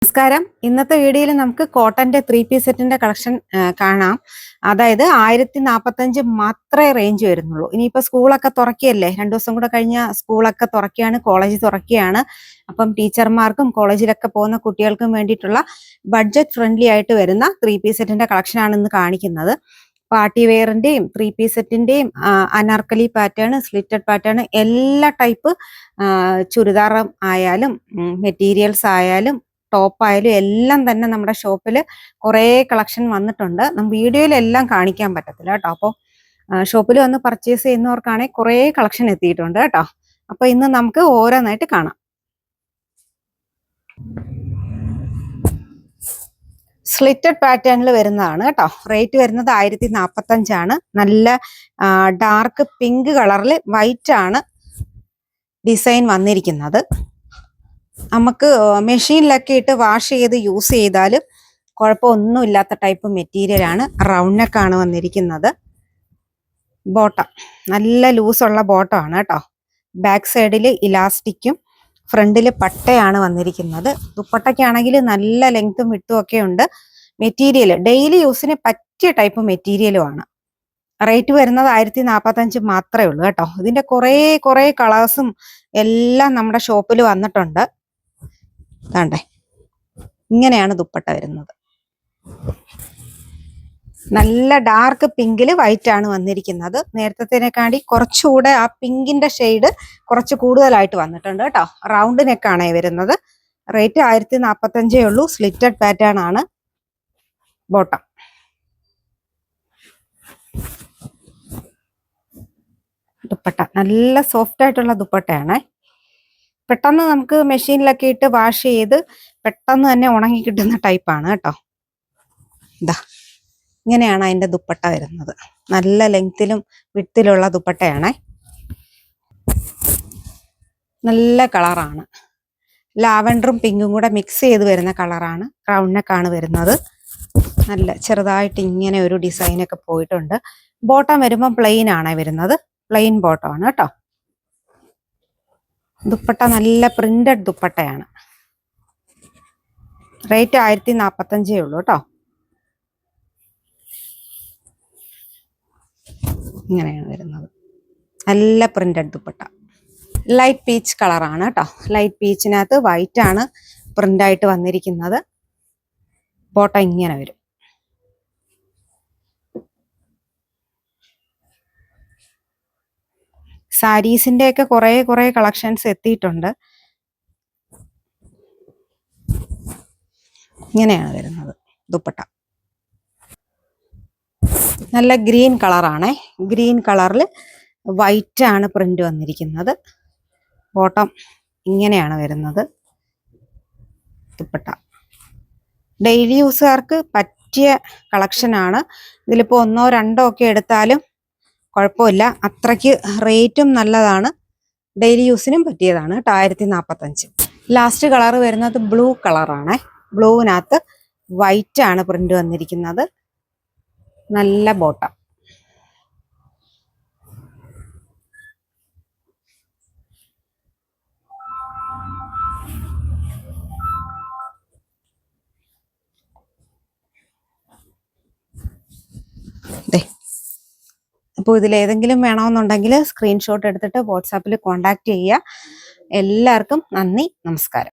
നമസ്കാരം. ഇന്നത്തെ വീഡിയോയിൽ നമുക്ക് കോട്ടന്റെ 3 പീസ് സെറ്റിന്റെ കളക്ഷൻ കാണാം. അതായത് 1045 മാത്രമേ റേഞ്ച് വരുന്നുള്ളൂ. ഇനിയിപ്പോൾ സ്കൂളൊക്കെ തുറക്കുകയല്ലേ, 2 ദിവസം കൂടെ കഴിഞ്ഞ സ്കൂളൊക്കെ തുറക്കുകയാണ്, കോളേജ് തുറക്കുകയാണ്. അപ്പം ടീച്ചർമാർക്കും കോളേജിലൊക്കെ പോകുന്ന കുട്ടികൾക്കും വേണ്ടിയിട്ടുള്ള ബഡ്ജറ്റ് ഫ്രണ്ട്ലി ആയിട്ട് വരുന്ന 3 പീസ് സെറ്റിന്റെ കളക്ഷനാണ് ഇന്ന് കാണിക്കുന്നത്. പാർട്ടി വെയറിന്റെയും 3 പീസ് സെറ്റിന്റെയും അനാർക്കലി പാറ്റേൺ, സ്ലിറ്റഡ് പാറ്റേൺ, എല്ലാ ടൈപ്പ് ചുരിദാർ ആയാലും മെറ്റീരിയൽസ് ആയാലും ടോപ്പ് ആയാലും എല്ലാം തന്നെ നമ്മുടെ ഷോപ്പിൽ കുറേ കളക്ഷൻ വന്നിട്ടുണ്ട്. നമുക്ക് വീഡിയോയിലെല്ലാം കാണിക്കാൻ പറ്റത്തില്ല കേട്ടോ. അപ്പോൾ ഷോപ്പിൽ വന്ന് പർച്ചേസ് ചെയ്യുന്നവർക്കാണെങ്കിൽ കുറേ കളക്ഷൻ എത്തിയിട്ടുണ്ട് കേട്ടോ. അപ്പോൾ ഇന്ന് നമുക്ക് ഓരോന്നായിട്ട് കാണാം. സ്ലിറ്റഡ് പാറ്റേണിൽ വരുന്നതാണ് കേട്ടോ. റേറ്റ് വരുന്നത് 1045 നല്ല ഡാർക്ക് പിങ്ക് കളറിൽ വൈറ്റ് ആണ് ഡിസൈൻ വന്നിരിക്കുന്നത്. നമുക്ക് മെഷീനിലൊക്കെ ഇട്ട് വാഷ് ചെയ്ത് യൂസ് ചെയ്താൽ കുഴപ്പമൊന്നും ഇല്ലാത്ത ടൈപ്പ് മെറ്റീരിയൽ ആണ്. റൗണ്ട് നെക്കാണ് വന്നിരിക്കുന്നത്. ബോട്ടം നല്ല ലൂസുള്ള ബോട്ടം ആണ് കേട്ടോ. ബാക്ക് സൈഡിൽ ഇലാസ്റ്റിക്കും ഫ്രണ്ടിൽ പട്ടയാണ് വന്നിരിക്കുന്നത്. ദുപ്പട്ടയ്ക്കാണെങ്കിൽ നല്ല ലെങ്ത്തും വിട്ടും ഒക്കെ ഉണ്ട്. മെറ്റീരിയൽ ഡെയിലി യൂസിന് പറ്റിയ ടൈപ്പ് മെറ്റീരിയലും ആണ്. റേറ്റ് വരുന്നത് 1045 മാത്രമേ ഉള്ളൂ കേട്ടോ. ഇതിന്റെ കുറേ കളേഴ്സും എല്ലാം നമ്മുടെ ഷോപ്പിൽ വന്നിട്ടുണ്ട്. കണ്ടേ, ഇങ്ങനെയാണ് ദുപ്പട്ട വരുന്നത്. നല്ല ഡാർക്ക് പിങ്കില് വൈറ്റ് ആണ് വന്നിരിക്കുന്നത്. നേരത്തേക്കാണ്ടി കുറച്ചുകൂടെ ആ പിങ്കിന്റെ ഷെയ്ഡ് കുറച്ച് കൂടുതലായിട്ട് വന്നിട്ടുണ്ട് കേട്ടോ. റൗണ്ട് നെക്കാണ് വരുന്നത്. റേറ്റ് 1045 ഉള്ളൂ. സ്ലിറ്റഡ് പാറ്റേൺ ആണ് ബോട്ടം. ദുപ്പട്ട നല്ല സോഫ്റ്റ് ആയിട്ടുള്ള ദുപ്പട്ടയാണ്. പെട്ടെന്ന് നമുക്ക് മെഷീനിലൊക്കെ ഇട്ട് വാഷ് ചെയ്ത് പെട്ടെന്ന് തന്നെ ഉണങ്ങി കിട്ടുന്ന ടൈപ്പാണ് കേട്ടോ. ഇതാ ഇങ്ങനെയാണ് അതിന്റെ ദുപ്പട്ട വരുന്നത്. നല്ല ലെങ്ത്തിലും വിട്ടിലുള്ള ദുപ്പട്ടയാണ്. നല്ല കളറാണ്. ലാവൻഡറും പിങ്കും കൂടെ മിക്സ് ചെയ്ത് വരുന്ന കളറാണ്. റൗണ്ട് നെക്കാണ് വരുന്നത്. നല്ല ചെറുതായിട്ട് ഇങ്ങനെ ഒരു ഡിസൈനൊക്കെ പോയിട്ടുണ്ട്. ബോട്ടം വരുമ്പോൾ പ്ലെയിൻ ആണ് വരുന്നത്. പ്ലെയിൻ ബോട്ടം ആണ് കേട്ടോ. ദുപ്പട്ട നല്ല പ്രിന്റഡ് ദുപ്പട്ടയാണ്. റേറ്റ് 1045 ഉള്ളൂ കേട്ടോ. ഇങ്ങനെയാണ് വരുന്നത്. നല്ല പ്രിന്റഡ് ദുപ്പട്ട. ലൈറ്റ് പീച്ച് കളറാണ് കേട്ടോ. ലൈറ്റ് പീച്ചിനകത്ത് വൈറ്റ് ആണ് പ്രിന്റ് ആയിട്ട് വന്നിരിക്കുന്നത്. ബോട്ടം ഇങ്ങനെ വരും. സാരീസിന്റെ ഒക്കെ കുറേ കളക്ഷൻസ് എത്തിയിട്ടുണ്ട്. ഇങ്ങനെയാണ് വരുന്നത് ദുപ്പട്ട. നല്ല ഗ്രീൻ കളറാണ്. ഗ്രീൻ കളറിൽ വൈറ്റ് ആണ് പ്രിന്റ് വന്നിരിക്കുന്നത്. ബോട്ടം ഇങ്ങനെയാണ് വരുന്നത്. ദുപ്പട്ട ഡെയിലി യൂസുകാർക്ക് പറ്റിയ കളക്ഷനാണ്. ഇതിലിപ്പോൾ 1 or 2 ഒക്കെ എടുത്താലും കുഴപ്പമില്ല. അത്രയ്ക്ക് റേറ്റും നല്ലതാണ്. ഡെയിലി യൂസിനും പറ്റിയതാണ്. 1045. ലാസ്റ്റ് കളർ വരുന്നത് ബ്ലൂ കളറാണ്. ബ്ലൂവിനകത്ത് വൈറ്റ് ആണ് പ്രിന്റ് വന്നിരിക്കുന്നത്. നല്ല ബോട്ടം. അപ്പോൾ ഇതിലേതെങ്കിലും വേണമെന്നുണ്ടെങ്കിൽ സ്ക്രീൻഷോട്ട് എടുത്തിട്ട് വാട്സാപ്പിൽ കോൺടാക്ട് ചെയ്യുക. എല്ലാവർക്കും നന്ദി, നമസ്കാരം.